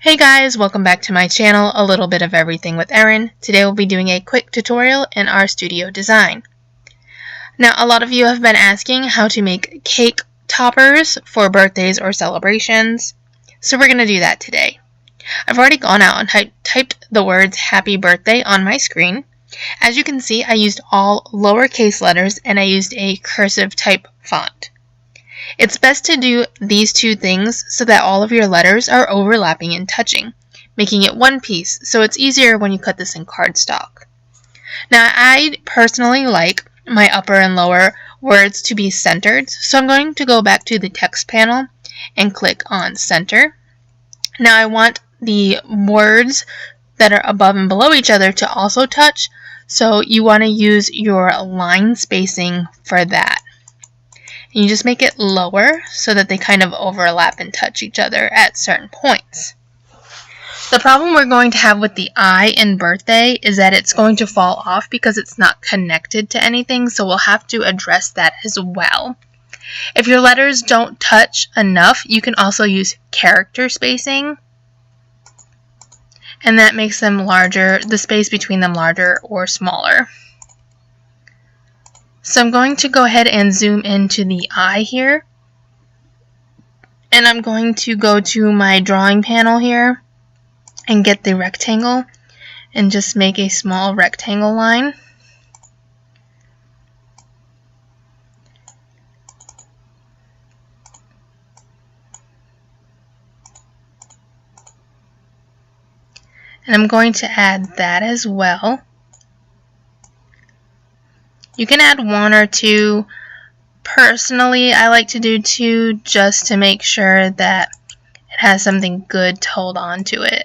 Hey guys, welcome back to my channel, A Little Bit of Everything with Erin. Today we'll be doing a quick tutorial in RStudio Design. Now, a lot of you have been asking how to make cake toppers for birthdays or celebrations, so we're going to do that today. I've already gone out and typed the words Happy Birthday on my screen. As you can see, I used all lowercase letters and I used a cursive type font. It's best to do these two things so that all of your letters are overlapping and touching, making it one piece, so it's easier when you cut this in cardstock. Now, I personally like my upper and lower words to be centered, so I'm going to go back to the text panel and click on Center. Now, I want the words that are above and below each other to also touch, so you want to use your line spacing for that. You just make it lower so that they kind of overlap and touch each other at certain points. The problem we're going to have with the I in birthday is that it's going to fall off because it's not connected to anything, so we'll have to address that as well. If your letters don't touch enough, you can also use character spacing, and that makes them larger, the space between them larger or smaller. So I'm going to go ahead and zoom into the eye here. And I'm going to go to my drawing panel here and get the rectangle and just make a small rectangle line. And I'm going to add that as well. You can add one or two. Personally, I like to do two just to make sure that it has something good to hold on to it.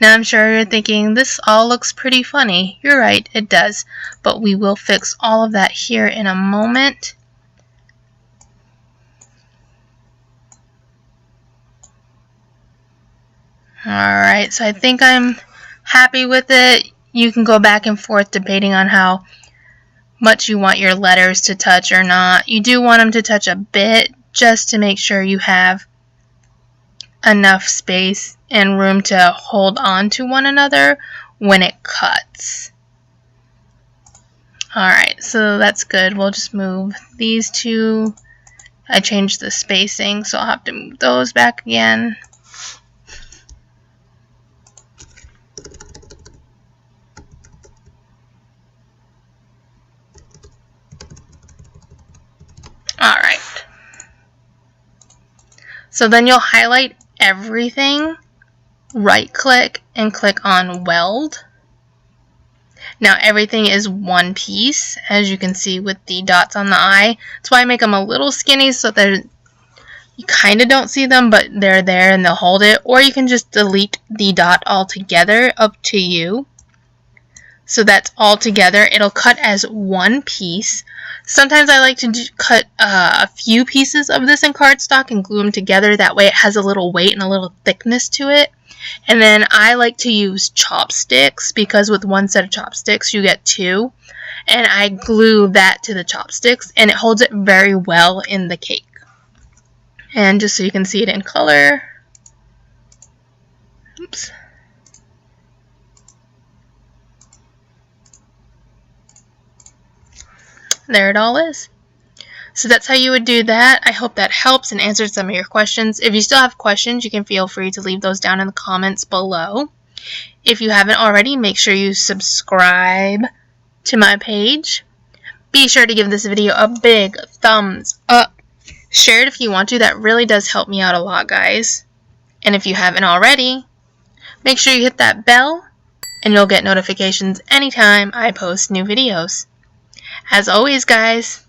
Now I'm sure you're thinking, this all looks pretty funny. You're right, it does. But we will fix all of that here in a moment. Alright, so I think I'm happy with it. You can go back and forth debating on how much you want your letters to touch or not. You do want them to touch a bit just to make sure you have enough space and room to hold on to one another when it cuts. Alright, so that's good. We'll just move these two. I changed the spacing, so I'll have to move those back again. Alright, so then you'll highlight everything, right click, and click on Weld. Now everything is one piece, as you can see with the dots on the eye. That's why I make them a little skinny so that you kind of don't see them, but they're there and they'll hold it. Or you can just delete the dot altogether, up to you. So that's all together. It'll cut as one piece. Sometimes I like to cut a few pieces of this in cardstock and glue them together. That way it has a little weight and a little thickness to it. And then I like to use chopsticks because with one set of chopsticks you get two. And I glue that to the chopsticks and it holds it very well in the cake. And just so you can see it in color. Oops. There it all is. So that's how you would do that. I hope that helps and answers some of your questions. If you still have questions, you can feel free to leave those down in the comments below. If you haven't already, make sure you subscribe to my page. Be sure to give this video a big thumbs up. Share it if you want to. That really does help me out a lot, guys. And if you haven't already, make sure you hit that bell and you'll get notifications anytime I post new videos. As always, guys,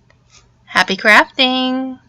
happy crafting!